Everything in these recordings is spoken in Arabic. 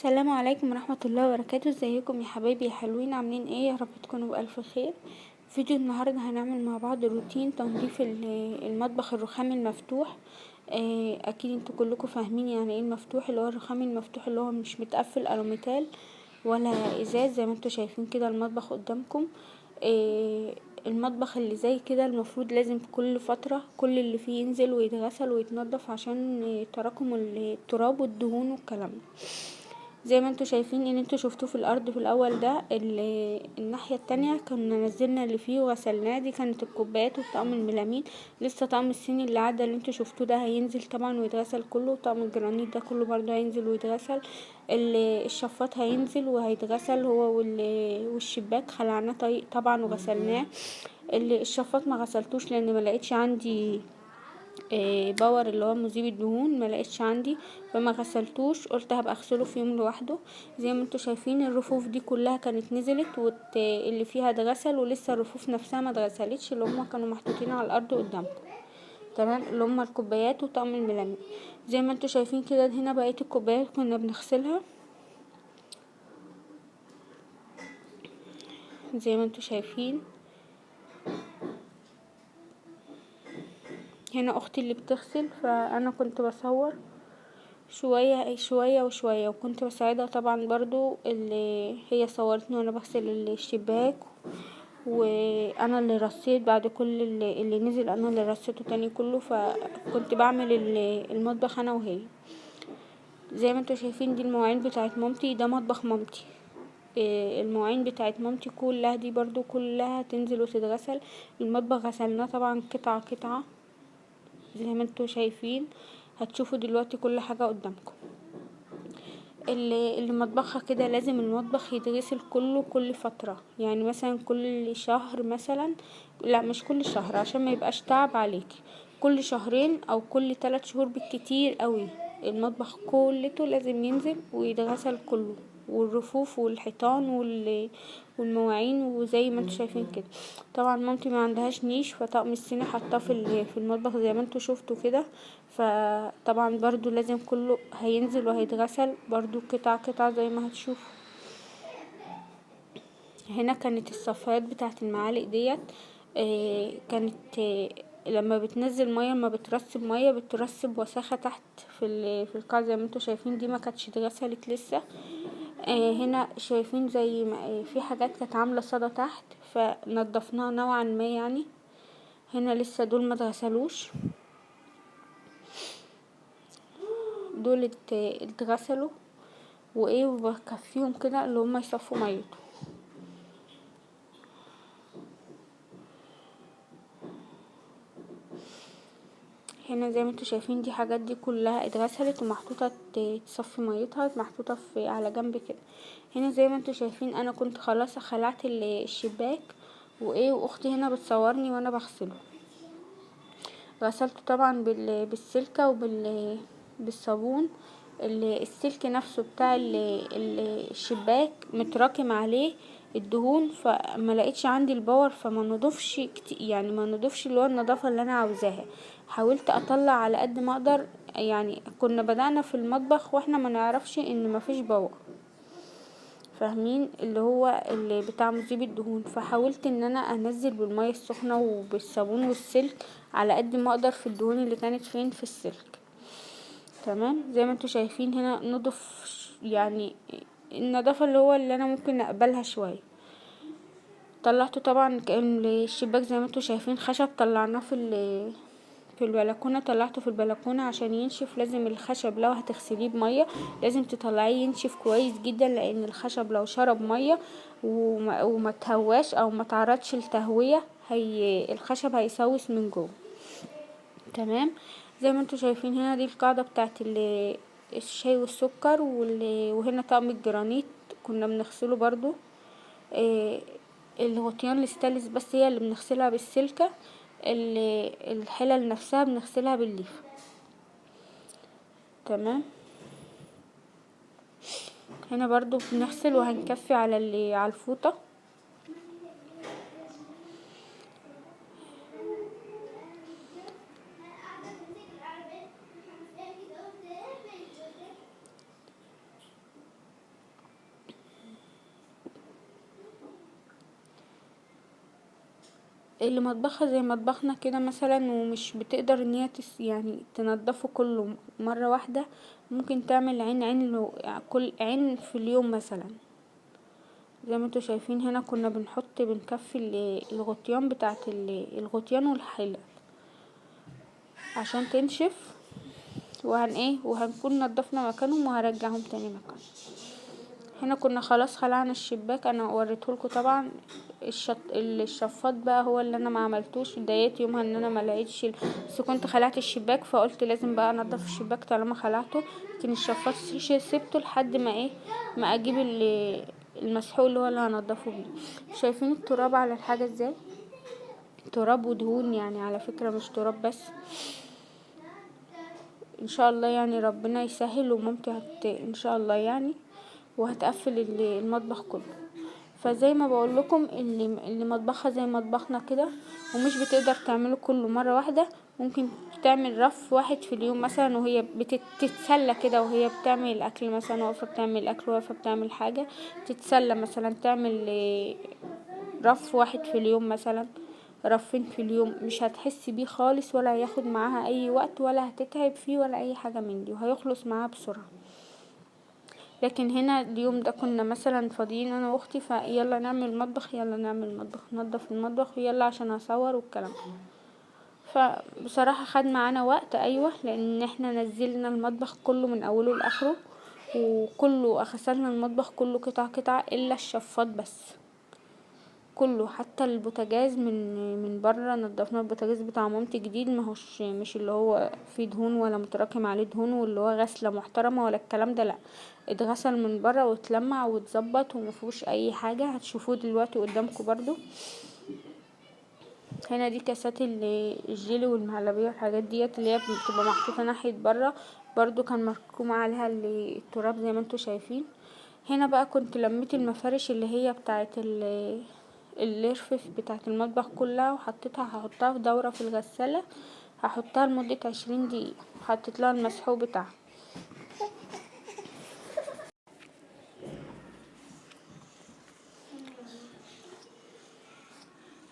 السلام عليكم ورحمة الله وبركاته. ازيكم يا حبايبي يا حلوين؟ عاملين ايه؟ يا رب تكونوا بألف خير. فيديو النهاردة هنعمل مع بعض روتين تنظيف المطبخ الرخامي المفتوح. اكيد انتوا كلكم فاهمين يعني ايه المفتوح، اللي هو الرخامي المفتوح اللي هو مش متقفل الوميتال ولا ازاز زي ما انتوا شايفين كده المطبخ قدامكم. المطبخ اللي زي كده المفروض لازم كل فترة كل اللي فيه ينزل ويتغسل ويتنضف عشان تراكم التراب والدهون والكلام ده. زي ما انتوا شايفين ان انتوا شفتوه في الارض في الاول ده، الناحية التانية كنا نزلنا اللي فيه وغسلناه. دي كانت الكوبايات وطقم الميلامين. لسه طقم الصيني اللي عدى اللي انتوا شفتوه ده هينزل طبعا ويتغسل كله. طقم الجرانيت ده كله برضه هينزل ويتغسل. الشفاط هينزل وهيتغسل هو والشباك خلعناه طبعا وغسلناه. الشفاط ما غسلتوش لان ما لقيتش عندي باور اللي هو مذيب الدهون، ما لقيتش عندي فما غسلتوش. قلت هبقى اغسله في يوم لوحده. زي ما انتوا شايفين الرفوف دي كلها كانت نزلت اللي فيها اتغسل، ولسه الرفوف نفسها ما اتغسلتش اللي هما كانوا محطوطين على الارض قدامكم. تمام، اللي هما الكوبايات وطقم الميلامين. زي ما انتوا شايفين كده هنا بقية الكوبايات كنا بنغسلها زي ما انتوا شايفين. هنا اختي اللي بتغسل، فانا كنت بصور شوية شوية وشوية، وكنت بساعدها طبعا برضو. اللي هي صورتني وانا بغسل الشباك، وانا اللي رصيت بعد كل اللي نزل، انا اللي رصيته تاني كله. فكنت بعمل المطبخ انا وهي. زي ما انتوا شايفين دي المواعين بتاعت مامتي، ده مطبخ مامتي. المواعين بتاعت مامتي كلها دي برضو كلها تنزل وتتغسل. المطبخ غسلناه طبعا قطعة قطعة زي ما انتوا شايفين. هتشوفوا دلوقتي كل حاجة قدامكم. اللي مطبخها كده لازم المطبخ يتغسل كله كل فترة، يعني مثلا كل شهر مثلا. لا مش كل شهر عشان ما يبقاش تعب عليكي. كل شهرين او كل 3 شهور بالكتير قوي المطبخ كلته لازم ينزل ويتغسل كله، والرفوف والحيطان والمواعين. وزي ما انتوا شايفين كده طبعا مامتي ما عندهاش نيش، فطقم الصيني حطاه في المطبخ زي ما انتوا شفتوا كده. فطبعا برضو لازم كله هينزل وهيتغسل برضو قطعة قطعة زي ما هتشوفوا. هنا كانت الصفايات بتاعت المعالق ديت. كانت لما بتنزل ميه ما بترسب ميه بترسب وساخة تحت في القاع زي ما انتوا شايفين. دي ما كانتش اتغسلت لسه. هنا شايفين زي ما في حاجات كانت عاملة صدى تحت فنضفناها نوعا ما يعني. هنا لسه دول ما اتغسلوش، دول اتغسلوا وبكفيهم كده اللي هما يصفوا ميته. هنا زي ما انتوا شايفين دي حاجات دي كلها اتغسلت ومحطوطة تصفي ميتها، محطوطة على جنب كده. هنا زي ما انتوا شايفين انا كنت خلاص خلعت الشباك واختي هنا بتصورني وانا بغسله. غسلته طبعا بالسلكة بالصابون. السلك نفسه بتاع الشباك متراكم عليه الدهون، فما لقيتش عندي الباور فما نضفش يعني ما نضفش اللي هو النظافة اللي انا عاوزاها. حاولت اطلع على قد ما اقدر، يعني كنا بدأنا في المطبخ واحنا ما نعرفش ان مفيش باور، فاهمين اللي هو اللي بتاع مذيب الدهون. فحاولت ان انا انزل بالمية السخنة وبالصابون والسلك على قد ما اقدر في الدهون اللي كانت فين في السلك. تمام زي ما انتوا شايفين هنا نضف يعني النظافة اللي هو اللي انا ممكن اقبلها شوية. طلعته طبعا كان الشباك زي ما انتوا شايفين خشب، طلعناه في البلكونة. طلعته في البلكونة عشان ينشف. لازم الخشب لو هتغسليه بمية لازم تطلعيه ينشف كويس جدا، لان الخشب لو شرب مية وما تهواش او ما تعرضش لتهوية الخشب هيسوس من جوه. تمام زي ما انتوا شايفين هنا دي القاعدة بتاعت الشاي والسكر وهنا طقم الجرانيت كنا بنغسله برضو. الغطيان الستانلس بس هي اللي بنغسلها بالسلكة. الحلل نفسها بنغسلها بالليفة. تمام هنا برضو بنغسل وهنكفي على الفوطة. اللي مطبخها زي مطبخنا كده مثلا ومش بتقدر ان هي يعني تنضفه كله مرة واحدة، ممكن تعمل عين يعني كل عين في اليوم مثلا. زي ما انتوا شايفين هنا كنا بنكفي الغطيان بتاعت الغطيان والحلة عشان تنشف، وهنكون نضفنا مكانهم وهرجعهم تاني مكان. هنا كنا خلاص خلعنا الشباك، انا وريتهولكوا طبعا. الشفاط بقى هو اللي انا ما عملتوش، اتضايقت يومها ان انا ما لقيتش بس كنت خلعت الشباك، فقلت لازم بقى انضف الشباك طالما خلعته. لكن الشفاط سيبته لحد ما اجيب المسحوق اللي هو اللي هنضفه بيه. شايفين التراب على الحاجة ازاي؟ تراب ودهون يعني، على فكرة مش تراب بس. ان شاء الله يعني ربنا يسهل، ومامتي ان شاء الله يعني وهتقفل المطبخ كله. فزي ما بقول لكم اللي مطبخها زي مطبخنا كده ومش بتقدر تعمله كله مرة واحدة، ممكن تعمل رف واحد في اليوم مثلا، وهي بتتسلى كده وهي بتعمل الاكل مثلا، واقفة بتعمل الاكل واقفة بتعمل حاجة تتسلى مثلا، تعمل رف واحد في اليوم مثلا، رفين في اليوم، مش هتحس بيه خالص ولا هياخد معاها اي وقت ولا هتتعب فيه ولا اي حاجة من دي، وهيخلص معاها بسرعة. لكن هنا اليوم ده كنا مثلا فاضيين انا واختي، فيلا نعمل مطبخ يلا نعمل مطبخ، نضف المطبخ يلا عشان اصور والكلام. فبصراحة خد معانا وقت، ايوه، لان احنا نزلنا المطبخ كله من اوله لاخره، وكله غسلنا المطبخ كله قطعة قطعة الا الشفاط بس كله. حتى البوتاجاز من بره نضفنا البوتاجاز بتاع مامتي جديد، ماهوش مش اللي هو فيه دهون ولا متراكم عليه دهون واللي هو غسله محترمه ولا الكلام ده، لا، اتغسل من بره واتلمع واتظبط ومفيهوش اي حاجه، هتشوفوه دلوقتي قدامكم برضو. هنا دي كاسات الجيلي والمهلبيه والحاجات ديت اللي هي بتبقى محطوطه ناحيه بره، برضو كان مركوم عليها التراب زي ما انتوا شايفين. هنا بقى كنت لميت المفارش اللي هي بتاعت الرفف بتاعت المطبخ كلها وحطيتها، هحطها في دورة في الغسالة، هحطها لمدة 20 دقيقة، حطيت لها المسحوق بتاعها.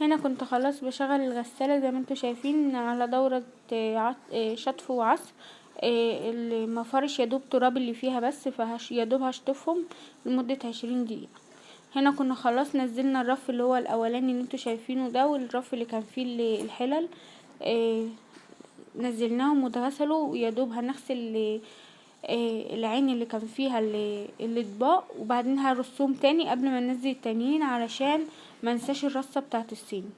هنا كنت خلاص بشغل الغسالة زي ما انتوا شايفين على دورة شطف وعصر. المفارش يدوب تراب اللي فيها بس، يدوب هشطفهم لمدة 20 دقيقة. هنا كنا خلاص نزلنا الرف اللي هو الاولاني اللي انتوا شايفينه ده، والرف اللي كان فيه الحلل نزلناهم واتغسلوا، ويدوب هنغسل العين اللي كان فيها الاطباق، وبعدين هرصهم تاني قبل ما ننزل التانيين علشان منساش الرصة بتاعت الصين.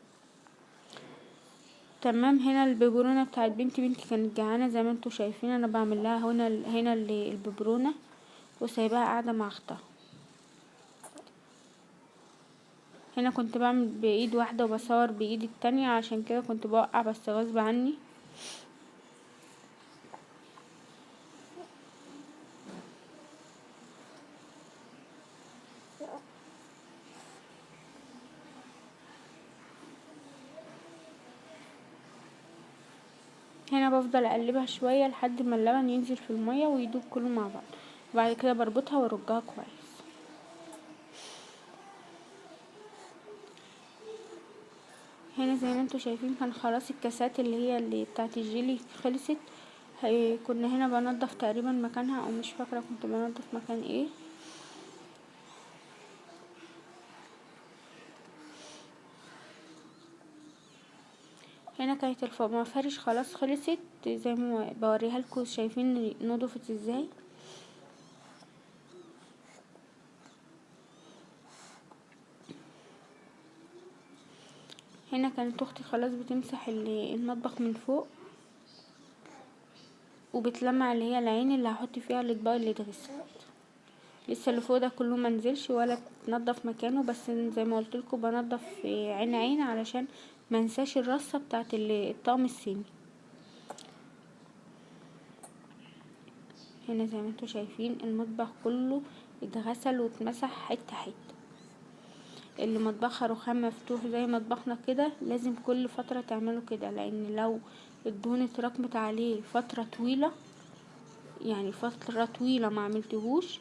تمام. هنا الببرونة بتاعت بنتي كانت جعانة زي ما انتوا شايفين، انا بعمل لها هنا الببرونة وسايباها قاعدة مع اختها. هنا كنت بعمل بايد واحدة وبصور بايد التانية، عشان كده كنت بوقع بس غصب عني. هنا بفضل اقلبها شوية لحد ما اللبن ينزل في المية ويدوب كله مع بعض، وبعد كده بربطها وارجها كويس. هنا زي ما انتوا شايفين كان خلاص الكاسات اللي بتاعت الجيلي خلصت. كنا هنا بنضف تقريبا مكانها، او مش فاكرة كنت بنضف مكان ايه. هنا كانت المفارش خلاص خلصت زي ما بوريها لكم، شايفين نضفت ازاي. هنا كانت اختي خلاص بتمسح المطبخ من فوق، وبتلمع اللي هي العين اللي هحط فيها الاطباق اللي اتغسلت. لسه اللي فوق ده كله منزلش ولا تنضف مكانه، بس زي ما قلتلكوا بنضف عين عين علشان منساش الرصة بتاعت الطقم الصيني. هنا زي ما انتوا شايفين المطبخ كله اتغسل واتمسح حتة حتة. اللي مطبخها رخام مفتوح زي مطبخنا كده لازم كل فترة تعمله كده، لان لو الدهون اتراكمت عليه فترة طويلة، يعني فترة طويلة ما عملتهوش،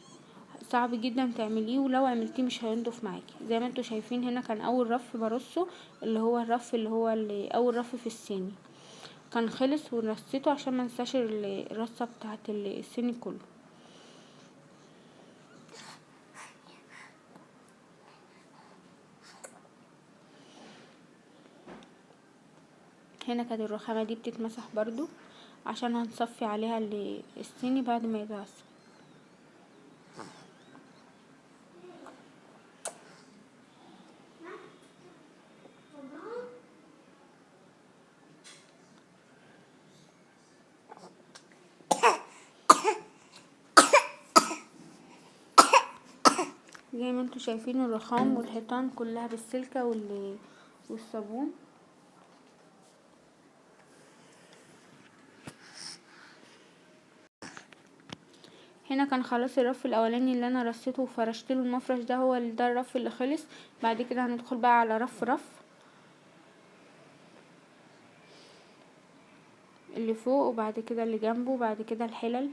صعب جدا تعمليه، ولو عملتيه مش هينضف معاكي. زي ما انتوا شايفين هنا كان اول رف برصه، اللي هو الرف اللي اول رف في الصيني كان خلص، ورصيته عشان منساش الرصة بتاعت الصيني كله. هنا كانت الرخامة دي بتتمسح برضو عشان هنصفي عليها الصيني بعد ما يتغسل. زي ما انتوا شايفين الرخام والحيطان كلها بالسلكة والصابون. هنا كان خلاص الرف الاولاني اللي انا رصيته وفرشت له المفرش ده، هو ده الرف اللي خلص. بعد كده هندخل بقى على رف اللي فوق، وبعد كده اللي جنبه، وبعد كده الحلل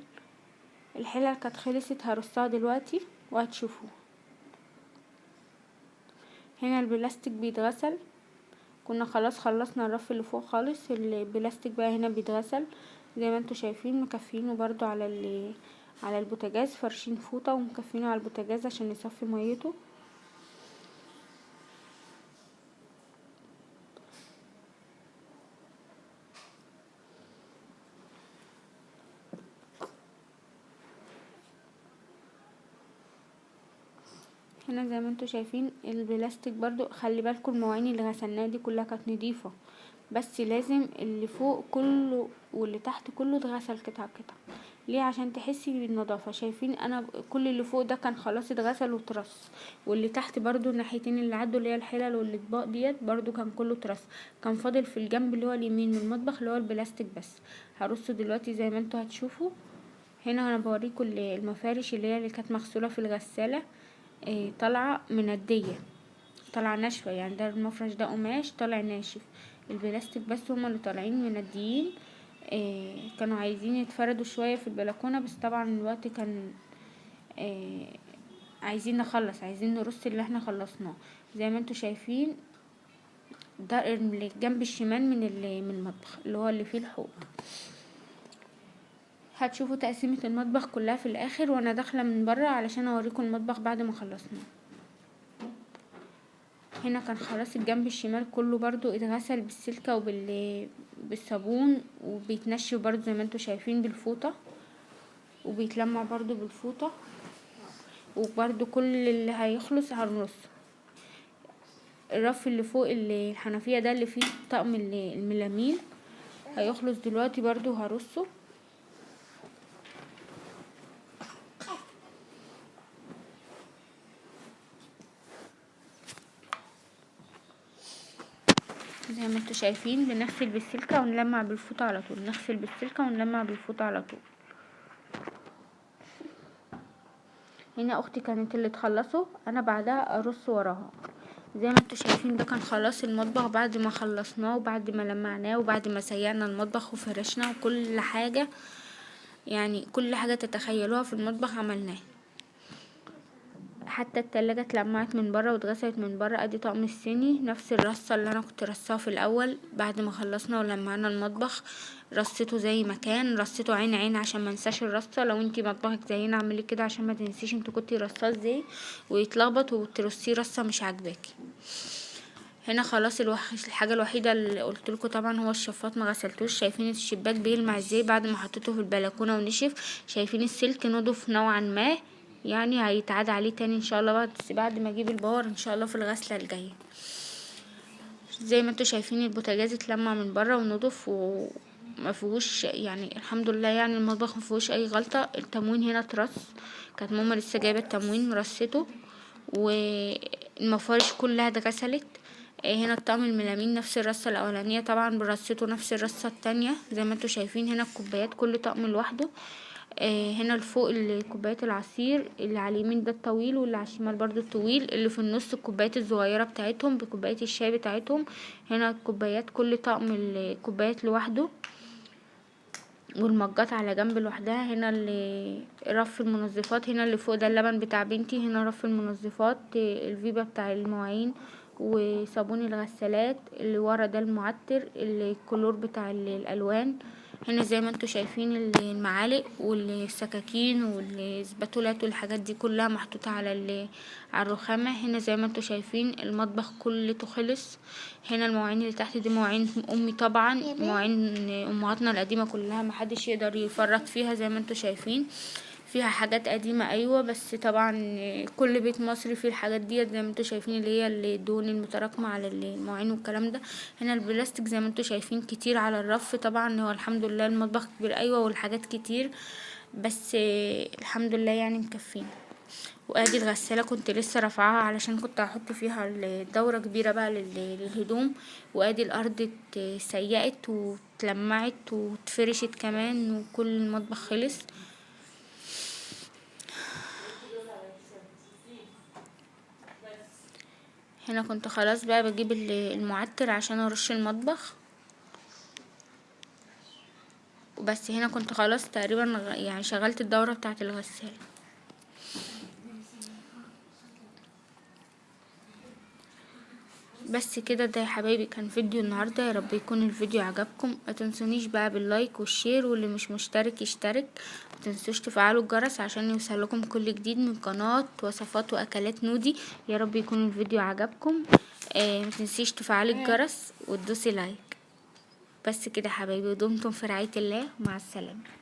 كانت خلصت هرصها دلوقتي وهتشوفوه. هنا البلاستيك بيتغسل، كنا خلاص خلصنا الرف اللي فوق خالص. البلاستيك بقى هنا بيتغسل زي ما انتوا شايفين، مكفينه برضو على البوتاجاز، فرشين فوطة ومكفينه على البوتاجاز عشان يصفي ميته. هنا زي ما انتوا شايفين البلاستيك برضو، خلي بالكم المواعين اللي غسلناها دي كلها كانت نضيفة، بس لازم اللي فوق كله واللي تحت كله اتغسل قطعة. ليه؟ عشان تحسي بالنظافة. شايفين انا كل اللي فوق ده كان خلاص اتغسل وترص، واللي تحت برضو الناحيتين اللي عدوا اللي هي الحلل والاطباق ديت برضو كان كله ترص. كان فاضل في الجنب اللي هو اليمين من المطبخ اللي هو البلاستيك بس، هرصه دلوقتي زي ما انتوا هتشوفوا. هنا انا بوريكم المفارش اللي كانت مغسولة في الغسالة، طالعة مندية، طالعة ناشفة. يعني ده المفرش ده قماش طالع ناشف، البلاستيك بس هما اللي طالعين منديين. كانوا عايزين يتفردوا شوية في البلكونة، بس طبعا الوقت كان عايزين نخلص، عايزين نرص اللي احنا خلصناه. زي ما انتوا شايفين ده الجنب الشمال من المطبخ اللي هو اللي فيه الحوض. هتشوفوا تقسيمة المطبخ كلها في الاخر وانا داخلة من برا علشان اوريكم المطبخ بعد ما خلصناه. هنا كان خلاص الجنب الشمال كله برضو اتغسل بالسلكة بالصابون، وبيتنشف برضو زي ما انتوا شايفين بالفوطة، وبيتلمع برضو بالفوطة. وبرضو كل اللي هيخلص هنرص. الرف اللي فوق الحنفية ده اللي فيه طقم الميلامين هيخلص دلوقتي برضو هرصه. زي ما انتوا شايفين بنغسل بالسلكة ونلمع بالفوطة على طول، نغسل بالسلكة ونلمع بالفوطة على طول. هنا اختي كانت اللي تخلصه، انا بعدها ارص وراها. زي ما انتوا شايفين ده كان خلاص المطبخ بعد ما خلصناه وبعد ما لمعناه وبعد ما سيقنا المطبخ وفرشنا وكل حاجة، يعني كل حاجة تتخيلوها في المطبخ عملناها. حتى التلاجة اتلمعت من برا واتغسلت من برا. ادي طقم الصيني نفس الرصة اللي انا كنت رصاها في الاول بعد ما خلصنا ولمعنا المطبخ، رصيته زي ما كان، رصيته عين عشان ما انساش الرصة. لو انتي مطبخك زينا اعملي كده عشان ما تنسيش انتي كنتي رصاه ازاي ويتلخبط وترصيه رصة مش عاجباكي. هنا خلاص الحاجة الوحيدة اللي قلتلكوا طبعا هو الشفاط ما غسلتوش. شايفين الشباك بيلمع ازاي بعد ما حطيته في البلكونة ونشف. شايفين السلك نضف نوعا ما، يعني هيتعاد عليه تاني ان شاء الله بعد ما اجيب الباور ان شاء الله في الغسلة الجاية. زي ما انتوا شايفين البوتاجاز اتلمع من بره ونضف وما فيهوش، يعني الحمد لله، يعني المطبخ ما فيهوش اي غلطة. التموين هنا اترص، كانت ماما لسه جايبه التموين مرصته، والمفارش كلها اتغسلت. هنا الطقم الميلامين نفس الرصة الاولانية طبعا برصته نفس الرصة التانية. زي ما انتوا شايفين هنا الكوبايات كل طقم لوحده. هنا الفوق كوبايات العصير اللي على اليمين ده الطويل واللي على الشمال برضو الطويل، اللي في النص الكوبايات الصغيرة بتاعتهم بكوبايات الشاي بتاعتهم. هنا الكوبايات كل طقم الكوبايات لوحده. والمجات على جنب لوحدها. هنا اللي رف المنظفات، هنا اللي فوق ده اللبن بتاع بنتي، هنا رف المنظفات، الفيبا بتاع المواعين وصابون الغسالات، اللي ورا ده المعطر، الكلور بتاع الالوان. هنا زي ما انتوا شايفين المعالق والسكاكين والسباتولات والحاجات دي كلها محطوطة على الرخامة. هنا زي ما انتوا شايفين المطبخ كلته خلص. هنا المواعين اللي تحت دي مواعين امي طبعا، مواعين امهاتنا القديمة كلها محدش يقدر يفرط فيها. زي ما انتوا شايفين فيها حاجات قديمة ايوه، بس طبعا كل بيت مصري فيه الحاجات دي. زي ما انتوا شايفين اللي هي الدهون المتراكمة على المواعين والكلام ده. هنا البلاستيك زي ما انتوا شايفين كتير على الرف. طبعا هو الحمد لله المطبخ كبير ايوه والحاجات كتير، بس الحمد لله يعني مكفين. وادي الغسالة كنت لسه رافعاها علشان كنت هحط فيها الدورة كبيرة بقى للهدوم. وادي الارض اتسيقت واتلمعت واتفرشت كمان وكل المطبخ خلص. هنا كنت خلاص بقى بجيب المعطر عشان ارش المطبخ وبس. هنا كنت خلاص تقريبا يعني شغلت الدورة بتاعة الغسالة. بس كده ده يا حبايبي كان فيديو النهارده. يا رب يكون الفيديو عجبكم. ما تنسونيش بقى باللايك والشير، واللي مش مشترك يشترك. ما تنسوش تفعلوا الجرس عشان يوصلكم كل جديد من قناة وصفات واكلات نودي. يا رب يكون الفيديو عجبكم. ما تنسيش تفعلي الجرس وتدوسي لايك. بس كده يا حبايبي، ودمتم في رعاية الله، مع السلامة.